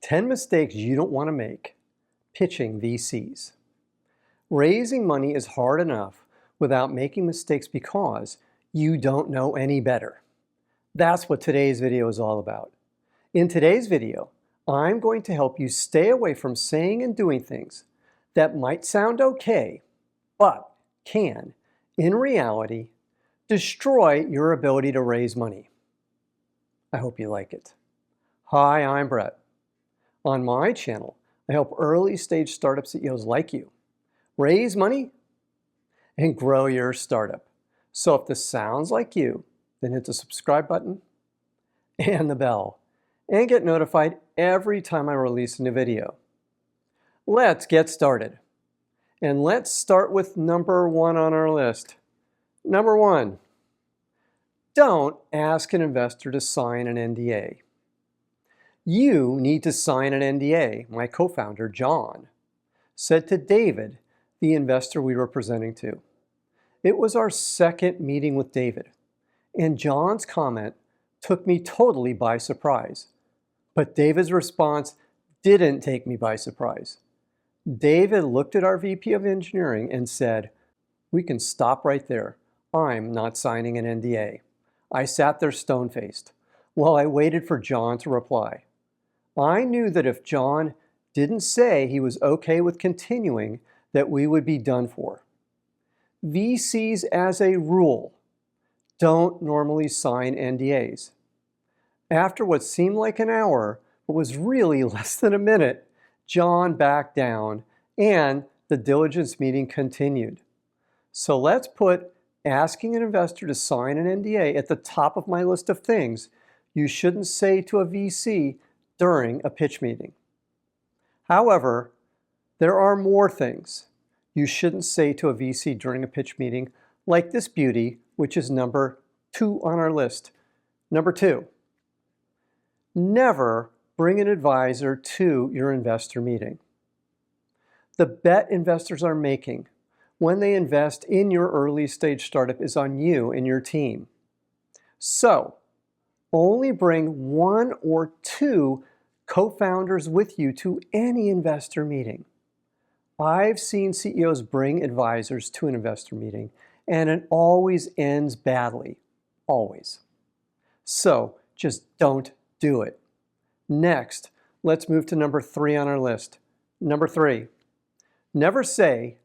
10 mistakes you don't want to make pitching VCs. Raising money is hard enough without making mistakes because you don't know any better. That's what today's video is all about. In today's video, I'm going to help you stay away from saying and doing things that might sound okay, but can, in reality, destroy your ability to raise money. I hope you like it. Hi, I'm Brett. On my channel, I help early stage startup CEOs like you raise money and grow your startup. So if this sounds like you, then hit the subscribe button and the bell and get notified every time I release a new video. Let's get started. And let's start with number 1 on our list. Number 1, don't ask an investor to sign an NDA. You need to sign an NDA, my co-founder, John, said to David, the investor we were presenting to. It was our second meeting with David, and John's comment took me totally by surprise. But David's response didn't take me by surprise. David looked at our VP of engineering and said, "We can stop right there. I'm not signing an NDA." I sat there stone-faced while I waited for John to reply. I knew that if John didn't say he was okay with continuing, that we would be done for. VCs, as a rule, don't normally sign NDAs. After what seemed like an hour, but was really less than a minute, John backed down and the diligence meeting continued. So let's put asking an investor to sign an NDA at the top of my list of things you shouldn't say to a VC during a pitch meeting. However, there are more things you shouldn't say to a VC during a pitch meeting, like this beauty, which is number 2 on our list. Number 2, never bring an advisor to your investor meeting. The bet investors are making when they invest in your early stage startup is on you and your team. So, only bring 1 or 2 co-founders with you to any investor meeting. I've seen CEOs bring advisors to an investor meeting, and it always ends badly. Always. So, just don't do it. Next, let's move to number 3 on our list. Number 3, never say,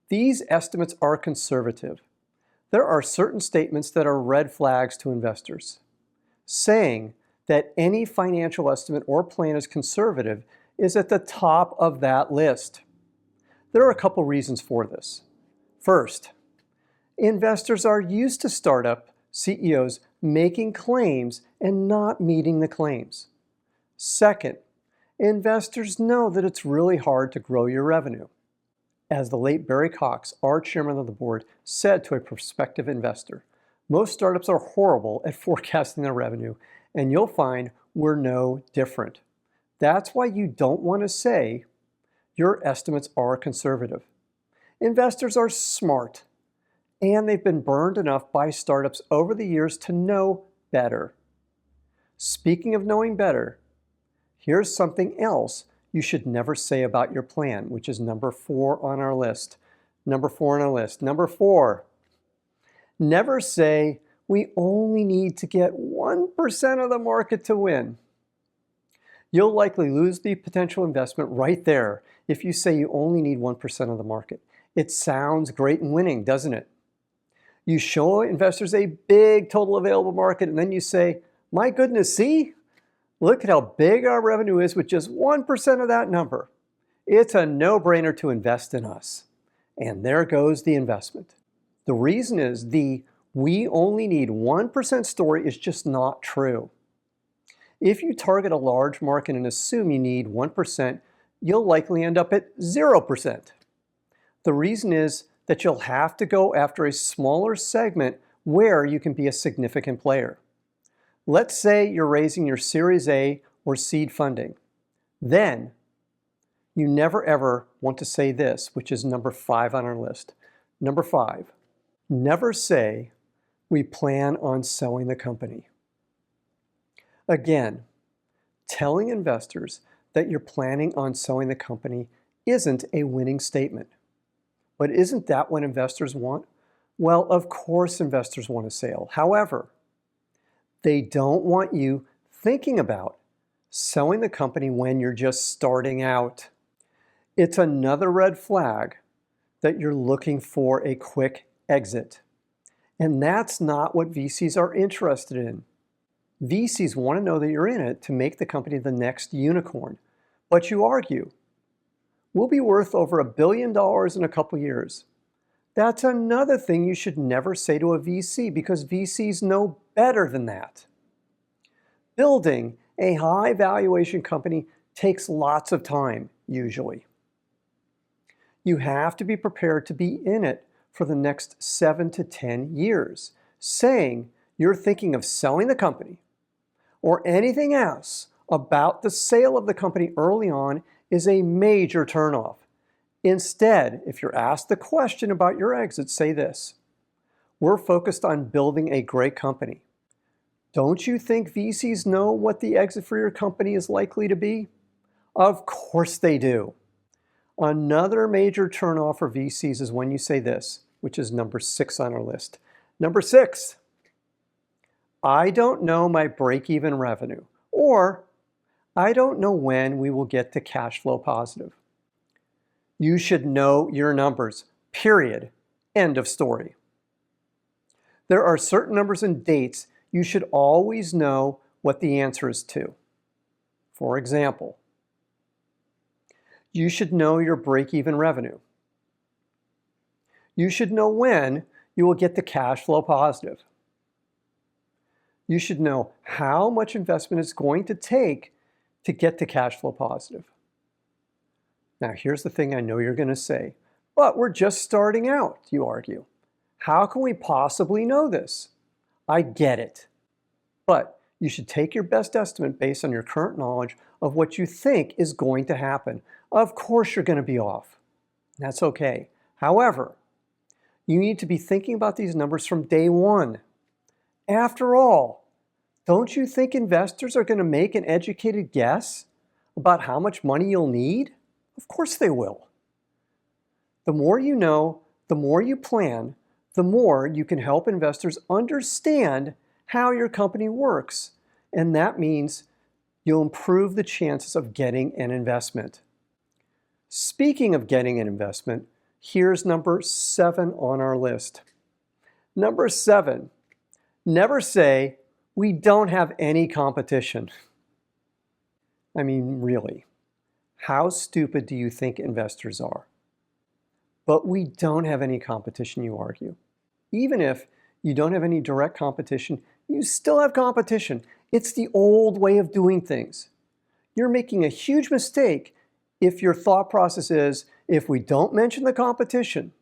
"These estimates are conservative." There are certain statements that are red flags to investors. Saying that any financial estimate or plan is conservative is at the top of that list. There are a couple reasons for this. First, investors are used to startup CEOs making claims and not meeting the claims. Second, investors know that it's really hard to grow your revenue. As the late Barry Cox, our chairman of the board, said to a prospective investor, most startups are horrible at forecasting their revenue, and you'll find we're no different. That's why you don't want to say your estimates are conservative. Investors are smart, and they've been burned enough by startups over the years to know better. Speaking of knowing better, here's something else you should never say about your plan, which is number 4 on our list. Number 4 on our list. Number 4, never say, "We only need to get 1% of the market to win." You'll likely lose the potential investment right there if you say you only need 1% of the market. It sounds great and winning, doesn't it? You show investors a big total available market and then you say, "My goodness, see? Look at how big our revenue is with just 1% of that number. It's a no-brainer to invest in us." And there goes the investment. The reason is the "we only need 1% story is just not true. If you target a large market and assume you need 1%, you'll likely end up at 0%. The reason is that you'll have to go after a smaller segment where you can be a significant player. Let's say you're raising your Series A or seed funding. Then, you never ever want to say this, which is number 5 on our list. Number 5, never say, "We plan on selling the company." Again, telling investors that you're planning on selling the company isn't a winning statement. But isn't that what investors want? Well, of course investors want a sale. However, they don't want you thinking about selling the company when you're just starting out. It's another red flag that you're looking for a quick exit. And that's not what VCs are interested in. VCs want to know that you're in it to make the company the next unicorn. But you argue, we'll be worth over $1 billion in a couple years. That's another thing you should never say to a VC because VCs know better than that. Building a high valuation company takes lots of time, usually. You have to be prepared to be in it for the next 7 to 10 years. Saying you're thinking of selling the company or anything else about the sale of the company early on is a major turnoff. Instead, if you're asked the question about your exit, say this: we're focused on building a great company. Don't you think VCs know what the exit for your company is likely to be? Of course they do. Another major turnoff for VCs is when you say this, which is number 6 on our list. Number 6, I don't know my break-even revenue, or I don't know when we will get to cash flow positive. You should know your numbers, period. End of story. There are certain numbers and dates you should always know what the answer is to. For example, you should know your break-even revenue. You should know when you will get to cash flow positive. You should know how much investment it's going to take to get to cash flow positive. Now, here's the thing I know you're going to say, but we're just starting out, you argue. How can we possibly know this? I get it. But you should take your best estimate based on your current knowledge of what you think is going to happen. Of course you're going to be off. That's okay. However, you need to be thinking about these numbers from day one. After all, don't you think investors are going to make an educated guess about how much money you'll need? Of course they will. The more you know, the more you plan, the more you can help investors understand how your company works. And that means you'll improve the chances of getting an investment. Speaking of getting an investment, here's number 7 on our list. Number 7, never say, we don't have any competition. I mean, really, how stupid do you think investors are? But we don't have any competition, you argue. Even if you don't have any direct competition, you still have competition. It's the old way of doing things. You're making a huge mistake if your thought process is, if we don't mention the competition,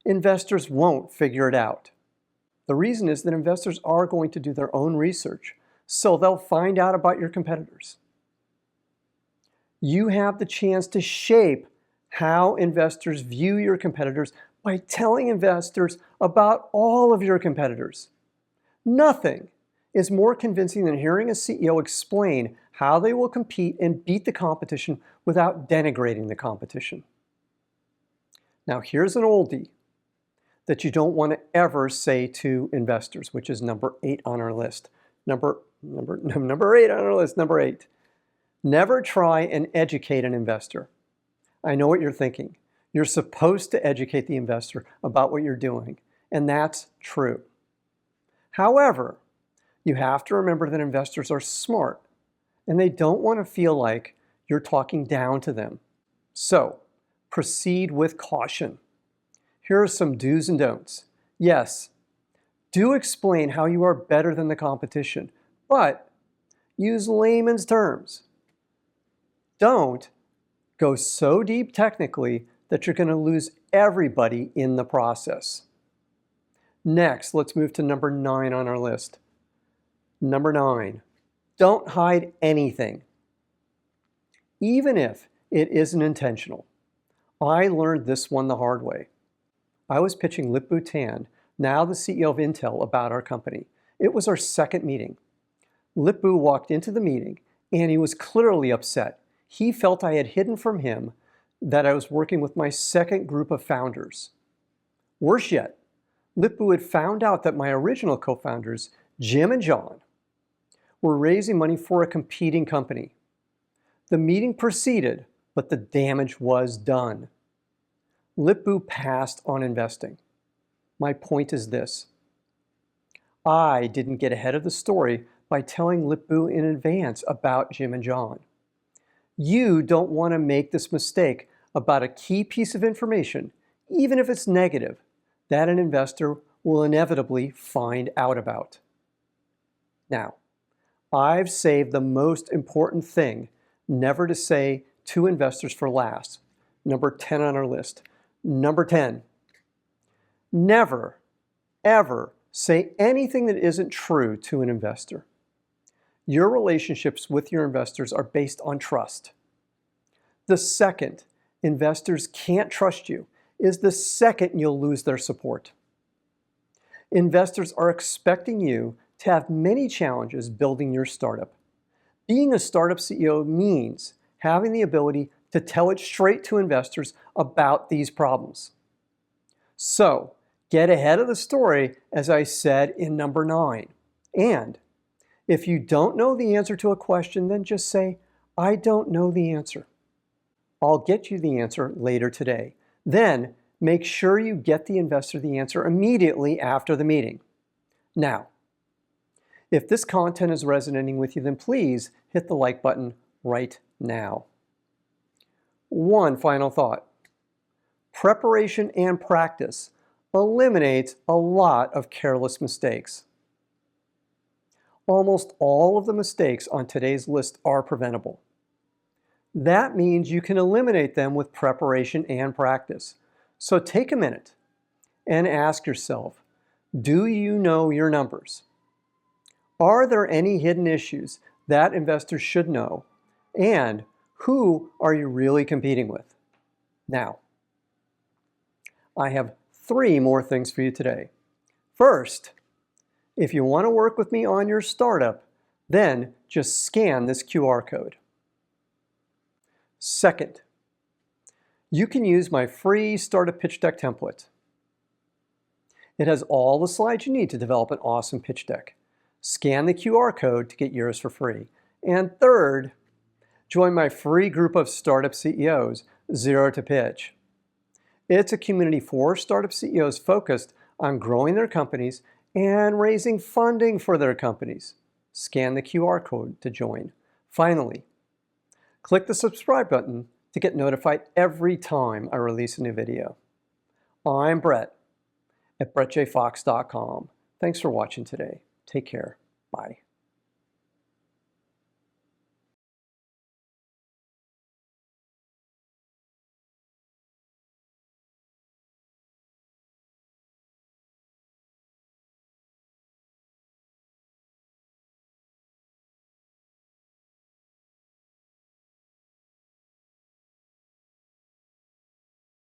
investors won't figure it out. The reason is that investors are going to do their own research, so they'll find out about your competitors. You have the chance to shape how investors view your competitors by telling investors about all of your competitors. Nothing is more convincing than hearing a CEO explain how they will compete and beat the competition without denigrating the competition. Now, here's an oldie that you don't want to ever say to investors, which is number 8 on our list. Number 8 on our list, number 8. Never try and educate an investor. I know what you're thinking. You're supposed to educate the investor about what you're doing, and that's true. However, you have to remember that investors are smart, and they don't want to feel like you're talking down to them. So, proceed with caution. Here are some do's and don'ts. Yes, do explain how you are better than the competition, but use layman's terms. Don't go so deep technically that you're going to lose everybody in the process. Next, let's move to number 9 on our list. Number 9, don't hide anything, even if it isn't intentional. I learned this one the hard way. I was pitching Lip-Bu Tan, now the CEO of Intel, about our company. It was our second meeting. Lip-Bu walked into the meeting, and he was clearly upset. he felt I had hidden from him that I was working with my second group of founders. Worse yet, Lip-Bu had found out that my original co-founders, Jim and John, were raising money for a competing company. The meeting proceeded, but the damage was done. Lip-Bu passed on investing. My point is this. I didn't get ahead of the story by telling Lip-Bu in advance about Jim and John. You don't want to make this mistake about a key piece of information, even if it's negative, that an investor will inevitably find out about. Now, I've saved the most important thing never to say to investors for last. Number 10 on our list. Number 10, never, ever say anything that isn't true to an investor. Your relationships with your investors are based on trust. The second investors can't trust you is the second you'll lose their support. Investors are expecting you to have many challenges building your startup. Being a startup CEO means having the ability to tell it straight to investors about these problems. So, get ahead of the story, as I said in number 9. And if you don't know the answer to a question, then just say, I don't know the answer. I'll get you the answer later today. Then, make sure you get the investor the answer immediately after the meeting. Now, if this content is resonating with you, then please hit the like button right now. One final thought. Preparation and practice eliminates a lot of careless mistakes. Almost all of the mistakes on today's list are preventable. That means you can eliminate them with preparation and practice. So take a minute and ask yourself, do you know your numbers? Are there any hidden issues that investors should know? And who are you really competing with? Now, I have 3 more things for you today. First, if you want to work with me on your startup, then just scan this QR code. Second, you can use my free startup pitch deck template. It has all the slides you need to develop an awesome pitch deck. Scan the QR code to get yours for free. And third, join my free group of startup CEOs, Zero to Pitch. It's a community for startup CEOs focused on growing their companies and raising funding for their companies. Scan the QR code to join. Finally, click the subscribe button to get notified every time I release a new video. I'm Brett at brettjfox.com. Thanks for watching today. Take care. Bye.